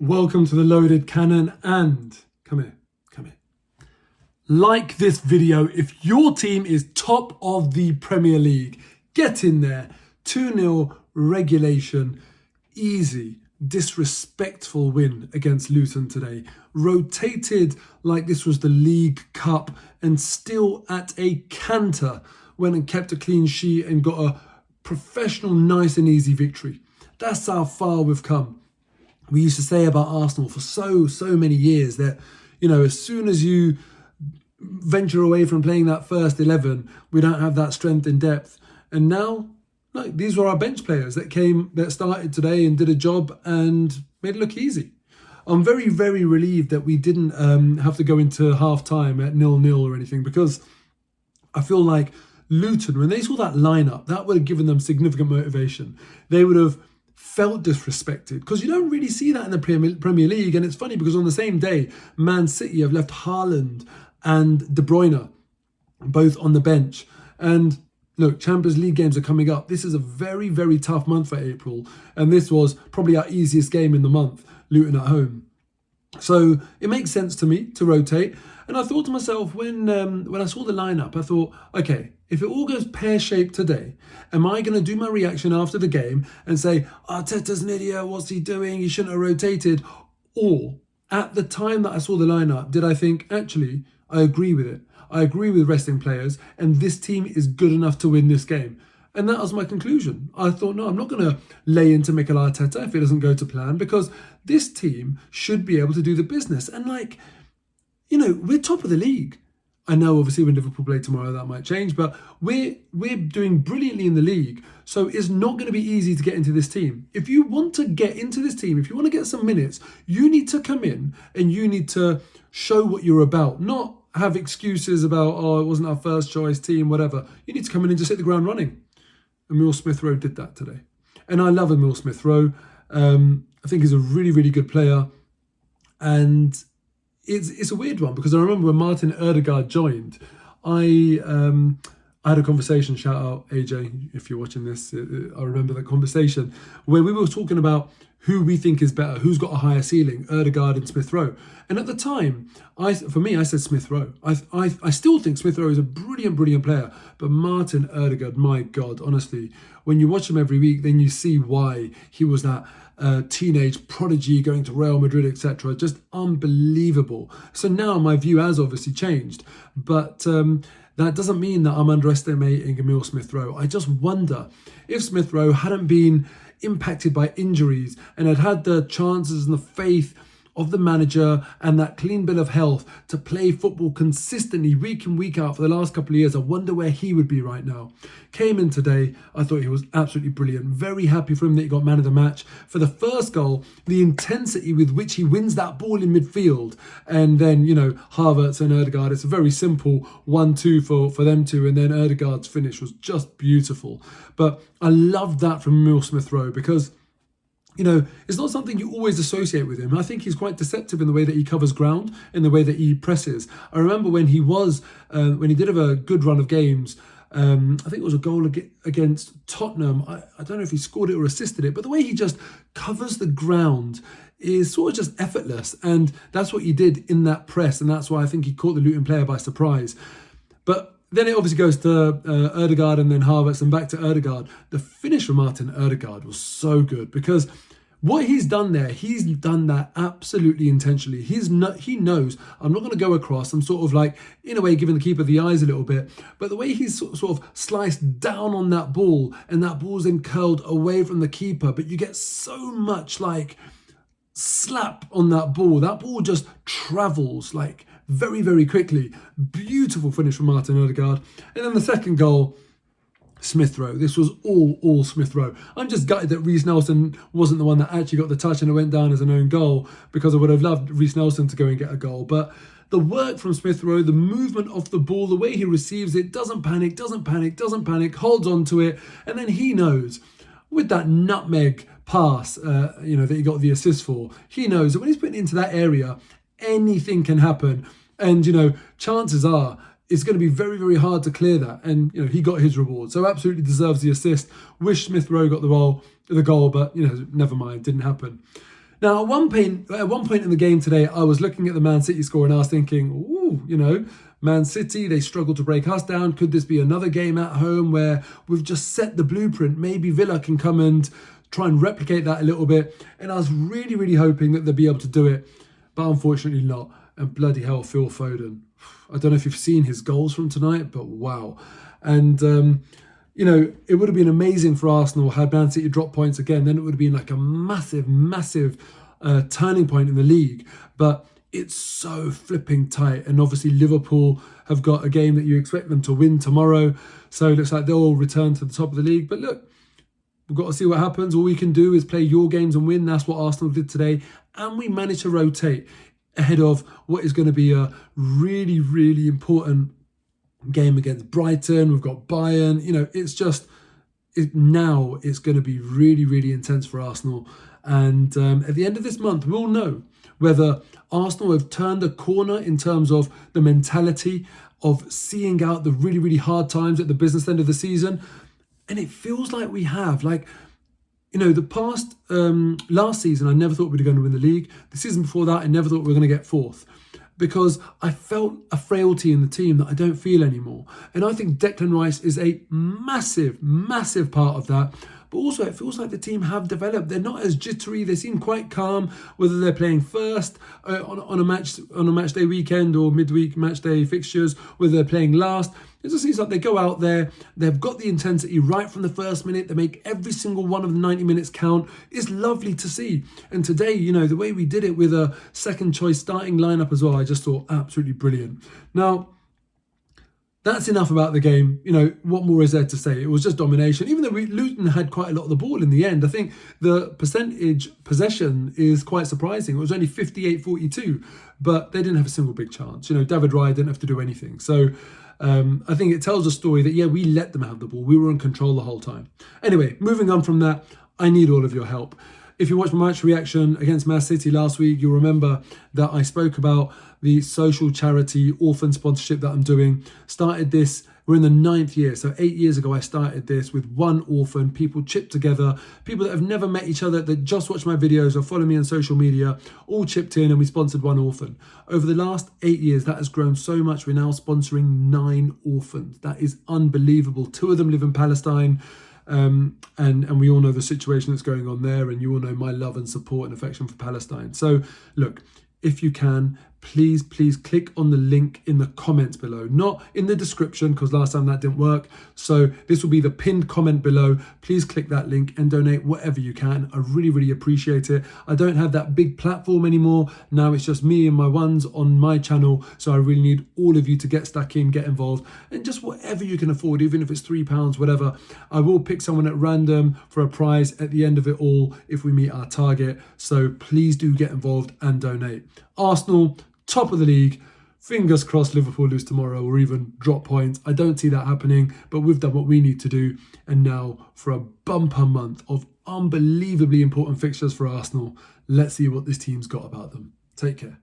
Welcome to the Loaded Cannon, and come here. Like this video if your team is top of the Premier League. Get in there. 2-0 regulation. Easy, disrespectful win against Luton today. Rotated like this was the League Cup and still at a canter. Went and kept a clean sheet and got a professional, nice and easy victory. That's how far we've come. We used to say about Arsenal for so many years that, as soon as you venture away from playing that first 11, we don't have that strength in depth. And now, these were our bench players that started today and did a job and made it look easy. I'm very, very relieved that we didn't have to go into half time at 0-0 or anything, because I feel like Luton, when they saw that lineup, that would have given them significant motivation. They would have felt disrespected, because you don't really see that in the Premier League. And it's funny because on the same day, Man City have left Haaland and De Bruyne both on the bench. And look, Champions League games are coming up. This is a very, very tough month for April. And this was probably our easiest game in the month, Luton at home. So it makes sense to me to rotate. And I thought to myself, when I saw the lineup, I thought, okay, if it all goes pear-shaped today, am I going to do my reaction after the game and say, Arteta's an idiot, what's he doing? He shouldn't have rotated. Or at the time that I saw the lineup, did I think, actually, I agree with it. I agree with resting players, and this team is good enough to win this game. And that was my conclusion. I thought, no, I'm not going to lay into Mikel Arteta if it doesn't go to plan, because this team should be able to do the business. And we're top of the league. I know obviously when Liverpool play tomorrow that might change, but we're doing brilliantly in the league. So it's not going to be easy to get into this team. If you want to get into this team, if you want to get some minutes, you need to come in and you need to show what you're about, not have excuses about, it wasn't our first choice team, whatever. You need to come in and just hit the ground running. Emile Smith-Rowe did that today. And I love Emile Smith-Rowe. I think he's a really, really good player. And it's a weird one, because I remember when Martin Ødegaard joined, I had a conversation, shout out AJ, if you're watching this, I remember that conversation, where we were talking about who we think is better, who's got a higher ceiling, Ødegaard and Smith-Rowe. And at the time, I said Smith-Rowe. I still think Smith-Rowe is a brilliant player, but Martin Ødegaard, my God, honestly, when you watch him every week, then you see why he was that teenage prodigy going to Real Madrid, etc. Just unbelievable. So now my view has obviously changed, but that doesn't mean that I'm underestimating Emile Smith-Rowe. I just wonder if Smith-Rowe hadn't been impacted by injuries and had the chances and the faith of the manager and that clean bill of health to play football consistently week in, week out for the last couple of years, I wonder where he would be right now. Came in today, I thought he was absolutely brilliant. Very happy for him that he got man of the match. For the first goal, the intensity with which he wins that ball in midfield. And then, Havertz and Ødegaard, it's a very simple 1-2 for them two. And then Ødegaard's finish was just beautiful. But I loved that from Emile Smith-Rowe, because it's not something you always associate with him. I think he's quite deceptive in the way that he covers ground, in the way that he presses. I remember when he did have a good run of games, I think it was a goal against Tottenham. I don't know if he scored it or assisted it, but the way he just covers the ground is sort of just effortless. And that's what he did in that press. And that's why I think he caught the Luton player by surprise. But then it obviously goes to Ødegaard and then Havertz and back to Ødegaard. The finish from Martin Ødegaard was so good, because what he's done there, he's done that absolutely intentionally. He knows I'm not going to go across. I'm sort of in a way, giving the keeper the eyes a little bit. But the way he's sort of sliced down on that ball, and that ball's then curled away from the keeper, but you get so much slap on that ball. That ball just travels very, very quickly. Beautiful finish from Martin Ødegaard. And then the second goal, Smith-Rowe. This was all Smith-Rowe. I'm just gutted that Reiss Nelson wasn't the one that actually got the touch and it went down as an own goal, because I would have loved Reiss Nelson to go and get a goal. But the work from Smith-Rowe, the movement of the ball, the way he receives it, doesn't panic, holds on to it, and then he knows with that nutmeg pass, that he got the assist for, he knows that when he's putting it into that area, anything can happen. And, chances are it's going to be very, very hard to clear that. And, he got his reward. So absolutely deserves the assist. Wish Smith-Rowe got the goal, but, never mind, didn't happen. Now, at one point in the game today, I was looking at the Man City score and I was thinking, ooh, Man City, they struggled to break us down. Could this be another game at home where we've just set the blueprint? Maybe Villa can come and try and replicate that a little bit. And I was really, really hoping that they'd be able to do it, but unfortunately not. And bloody hell, Phil Foden. I don't know if you've seen his goals from tonight, but wow. And, it would have been amazing for Arsenal had Man City dropped points again. Then it would have been like a massive, massive turning point in the league. But it's so flipping tight. And obviously Liverpool have got a game that you expect them to win tomorrow. So it looks like they'll return to the top of the league. But look, we've got to see what happens. All we can do is play your games and win. That's what Arsenal did today. And we managed to rotate ahead of what is going to be a really, really important game against Brighton. We've got Bayern. Now it's going to be really, really intense for Arsenal. And at the end of this month, we'll know whether Arsenal have turned a corner in terms of the mentality of seeing out the really, really hard times at the business end of the season. And it feels like we have. The past last season, I never thought we were going to win the league. The season before that, I never thought we were going to get fourth, because I felt a frailty in the team that I don't feel anymore. And I think Declan Rice is a massive, massive part of that. But also it feels like the team have developed. They're not as jittery. They seem quite calm, whether they're playing first on a match day weekend or midweek match day fixtures, whether they're playing last. It just seems like they go out there, they've got the intensity right from the first minute. They make every single one of the 90 minutes count. It's lovely to see. And today, the way we did it with a second choice starting lineup as well, I just thought absolutely brilliant. Now, that's enough about the game. What more is there to say? It was just domination. Even though Luton had quite a lot of the ball in the end, I think the percentage possession is quite surprising. It was only 58-42, but they didn't have a single big chance. David Raya didn't have to do anything. So I think it tells a story that, we let them have the ball. We were in control the whole time. Anyway, moving on from that, I need all of your help. If you watched my match reaction against Man City last week, you'll remember that I spoke about the social charity orphan sponsorship that I'm doing. Started this, we're in the 9th year. So 8 years ago, I started this with one orphan. People chipped together, people that have never met each other, that just watch my videos or follow me on social media, all chipped in and we sponsored one orphan. Over the last 8 years, that has grown so much. We're now sponsoring 9 orphans. That is unbelievable. 2 of them live in Palestine. And we all know the situation that's going on there, and you all know my love and support and affection for Palestine. So look, if you can, please click on the link in the comments below, not in the description, because last time that didn't work. So this will be the pinned comment below. Please click that link and donate whatever you can. I really, really appreciate it. I don't have that big platform anymore. Now it's just me and my ones on my channel. So I really need all of you to get stuck in, get involved, and just whatever you can afford, even if it's £3, whatever. I will pick someone at random for a prize at the end of it all if we meet our target. So please do get involved and donate. Arsenal, top of the league. Fingers crossed Liverpool lose tomorrow or even drop points. I don't see that happening, but we've done what we need to do. And now for a bumper month of unbelievably important fixtures for Arsenal, let's see what this team's got about them. Take care.